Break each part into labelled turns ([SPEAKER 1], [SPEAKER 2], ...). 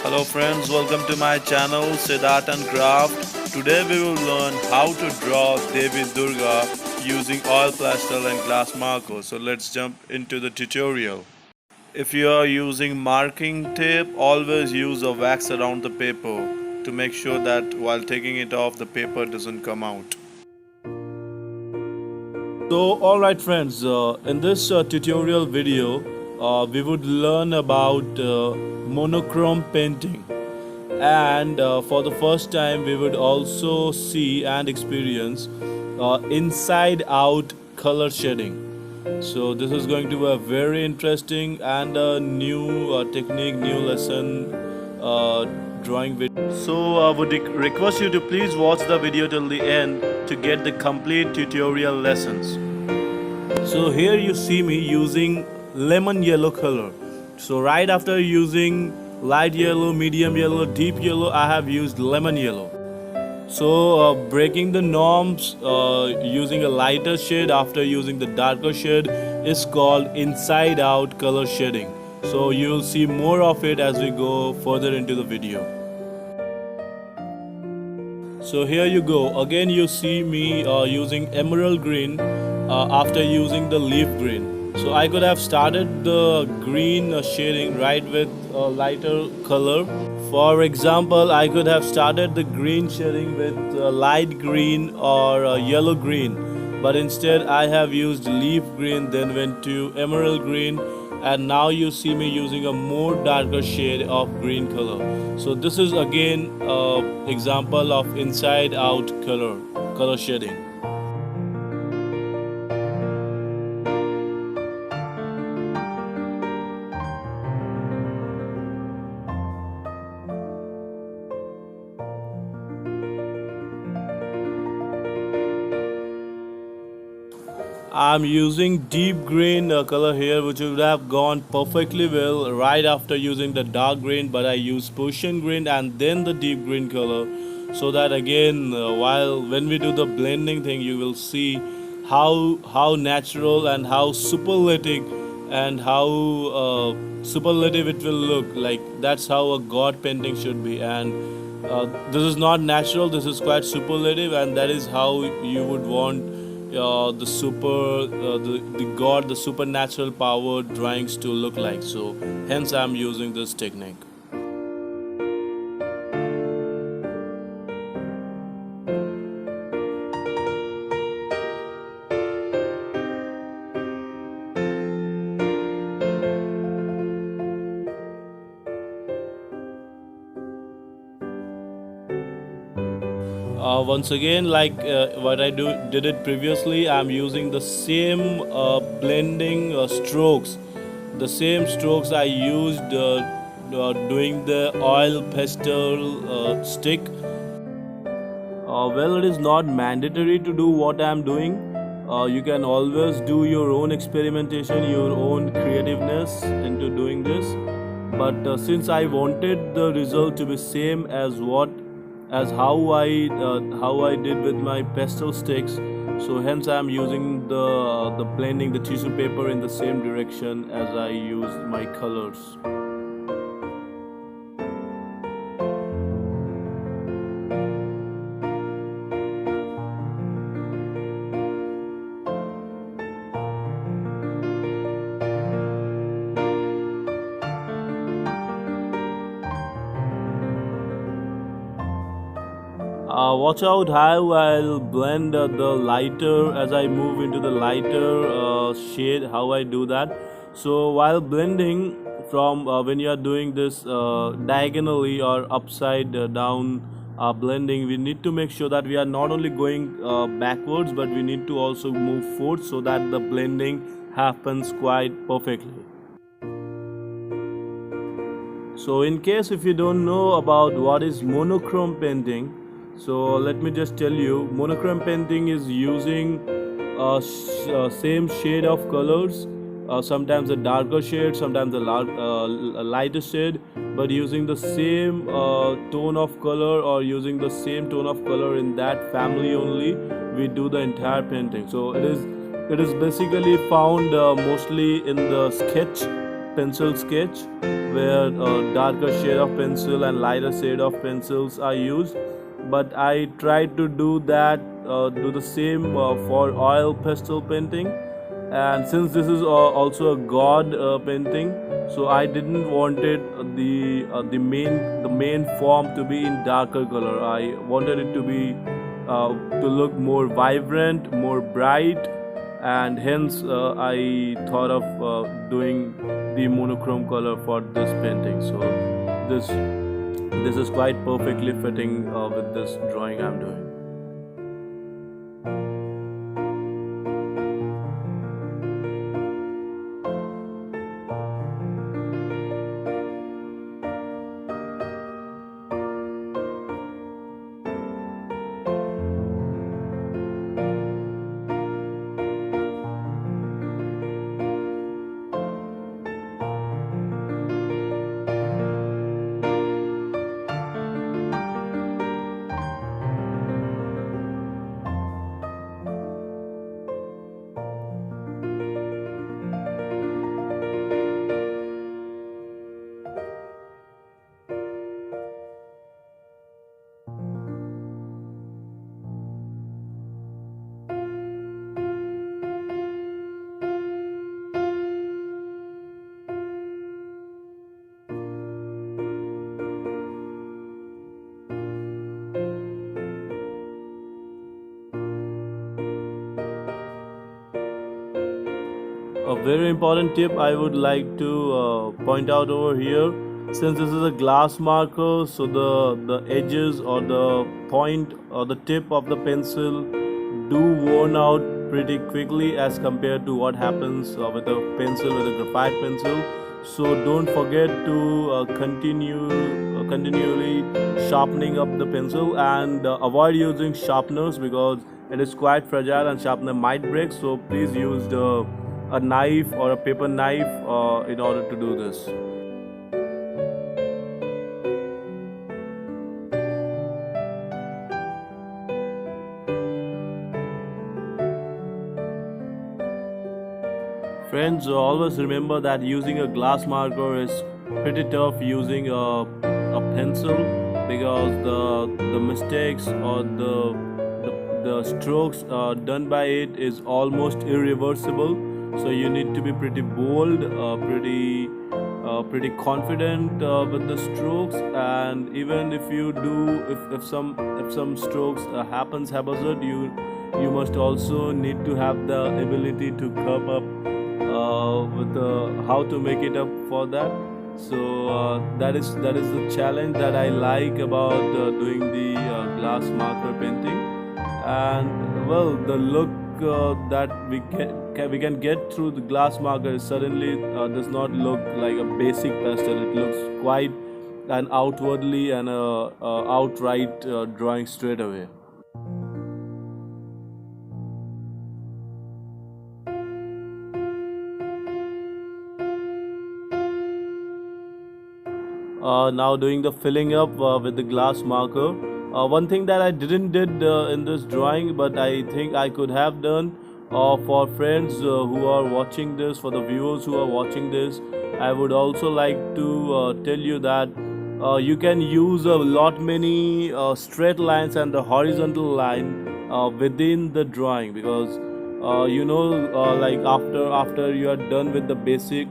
[SPEAKER 1] Hello friends, welcome to my channel Siddh and Craft. Today we will learn how to draw Devi Durga using oil pastel and glass marker. So let's jump into the tutorial. If you are using marking tape, always use a wax around the paper to make sure that while taking it off the paper doesn't come out. So alright friends, in this tutorial video we would learn about monochrome painting, and for the first time we would also see and experience inside out color shading. So this is going to be a very interesting and a new technique, new lesson drawing video. So I would request you to please watch the video till the end to get the complete tutorial lessons. So here you see me using lemon yellow color. So right after using light yellow, medium yellow, deep yellow, I have used lemon yellow. So breaking the norms using a lighter shade after using the darker shade is called inside out color shading. So you will see more of it as we go further into the video. So here you go. Again you see me using emerald green after using the leaf green. So I could have started the green shading right with a lighter color. For example, I could have started the green shading with light green or yellow green, but instead I have used leaf green, then went to emerald green, and now you see me using a more darker shade of green color. So this is again example of inside out color shading. I'm using deep green color here, which would have gone perfectly well right after using the dark green, but I used Prussian green and then the deep green color, so that again when we do the blending thing, you will see how natural and how superlative it will look like. That's how a god painting should be, and this is not natural, this is quite superlative, and that is how you would want the god, the supernatural power drawings to look like. So hence I am using this technique. Once again, like what I did it previously, I'm using the same blending strokes, the same strokes I used doing the oil pastel stick. Well, it is not mandatory to do what I'm doing. You can always do your own experimentation, your own creativeness into doing this. But since I wanted the result to be same as how I did with my pastel sticks, so hence I am using the blending, the tissue paper in the same direction as I used my colors. Watch out how I'll blend the lighter as I move into the lighter shade, how I do that. So while blending from when you are doing this diagonally or upside down blending, we need to make sure that we are not only going backwards, but we need to also move forward so that the blending happens quite perfectly. So in case if you don't know about what is monochrome painting, so let me just tell you, monochrome painting is using same shade of colors, sometimes a darker shade, sometimes a lighter shade, but using the same tone of color or using the same tone of color in that family only, we do the entire painting. So it is basically found mostly in the sketch pencil sketch, where darker shade of pencil and lighter shade of pencils are used. But I tried to do the same for oil pastel painting. And since this is also a god painting, so I didn't wanted the main form to be in darker color. I wanted it to be to look more vibrant, more bright, and hence I thought of doing the monochrome color for this painting. So this is quite perfectly fitting with this drawing I'm doing. A very important tip I would like to point out over here, since this is a glass marker, so the edges or the point or the tip of the pencil do worn out pretty quickly as compared to what happens with a pencil, with a graphite pencil. So don't forget to continually sharpening up the pencil, and avoid using sharpeners because it is quite fragile and sharpener might break. So please use a knife or a paper knife in order to do this. Friends, always remember that using a glass marker is pretty tough using a pencil, because the mistakes or the strokes done by it is almost irreversible. So you need to be pretty bold, pretty confident with the strokes. And even if you do, if some strokes happens haphazard, you must also need to have the ability to come up with how to make it up for that. So that is the challenge that I like about doing the glass marker painting. And well, the look that we can get through the glass marker suddenly does not look like a basic pastel. It looks quite an outwardly and outright drawing straight away. Now doing the filling up with the glass marker. One thing that I didn't did in this drawing, but I think I could have done, for friends who are watching this, for the viewers who are watching this, I would also like to tell you that you can use a lot many straight lines and the horizontal line within the drawing, because like after you are done with the basic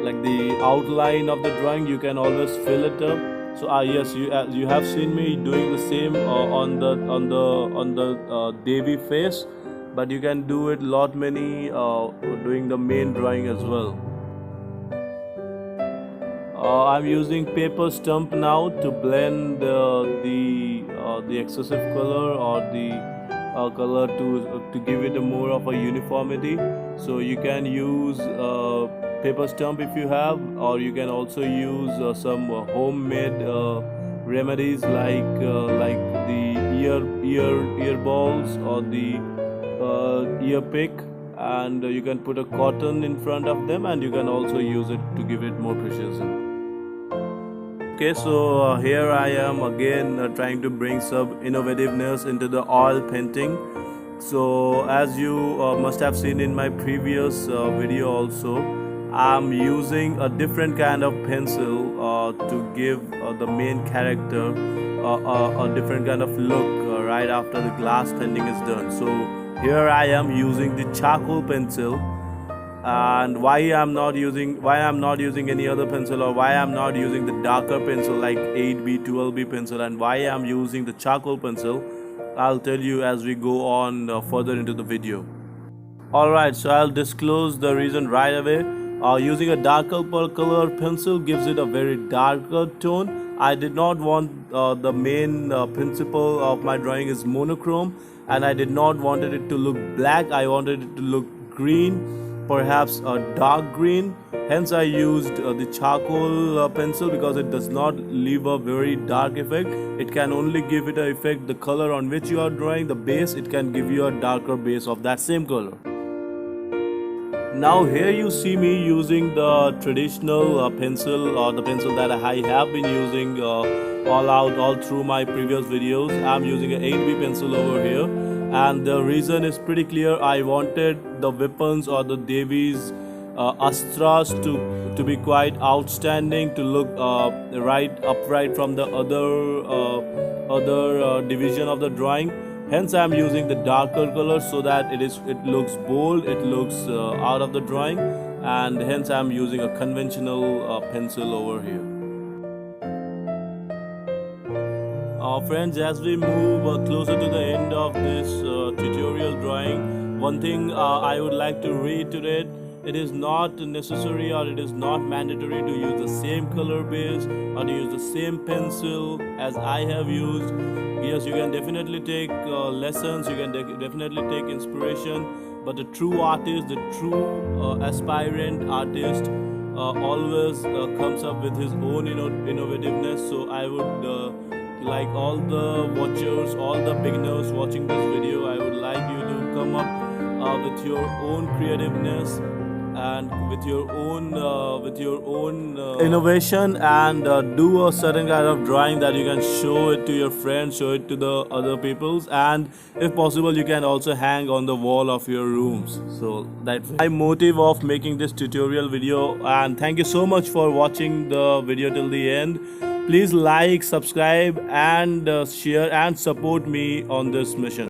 [SPEAKER 1] like the outline of the drawing, you can always fill it up. So yes, you have seen me doing the same on the Devi face, but you can do it lot many doing the main drawing as well. I'm using paper stump now to blend the excessive color or the color to give it a more of a uniformity. So you can use paper stump if you have, or you can also use some homemade remedies like the ear balls or the ear pick, and you can put a cotton in front of them, and you can also use it to give it more precision. Okay, so here I am again trying to bring some innovativeness into the oil painting. So as you must have seen in my previous video also, I'm using a different kind of pencil to give the main character a different kind of look right after the glass painting is done. So here I am using the charcoal pencil. And why I'm not using any other pencil, or why I'm not using the darker pencil like 8B, 12B pencil, and why I'm using the charcoal pencil, I'll tell you as we go on further into the video. Alright, so I'll disclose the reason right away. Using a darker color pencil gives it a very darker tone. I did not want the main principle of my drawing is monochrome, and I did not wanted it to look black. I wanted it to look green, perhaps a dark green. Hence I used the charcoal pencil, because it does not leave a very dark effect. It can only give it an effect, the color on which you are drawing, the base, it can give you a darker base of that same color. Now here you see me using the traditional pencil, or the pencil that I have been using all through my previous videos. I'm using an 8B pencil over here, and the reason is pretty clear. I wanted the weapons or the Devi's astras to be quite outstanding, to look upright from the other division of the drawing. Hence I am using the darker color so that it looks bold, it looks out of the drawing, and hence I am using a conventional pencil over here. Friends, as we move closer to the end of this tutorial drawing, one thing I would like to reiterate: it is not necessary, or it is not mandatory to use the same color base or to use the same pencil as I have used. Yes, you can definitely take lessons, you can definitely take inspiration, but the true artist, the true aspirant artist always comes up with his own innovativeness. So I would like all the watchers, all the beginners watching this video, I would like you to come up with your own creativeness and with your own innovation, and do a certain kind of drawing that you can show it to your friends, show it to the other peoples, and if possible you can also hang on the wall of your rooms. So that's my motive of making this tutorial video, and thank you so much for watching the video till the end. Please like, subscribe, and share and support me on this mission.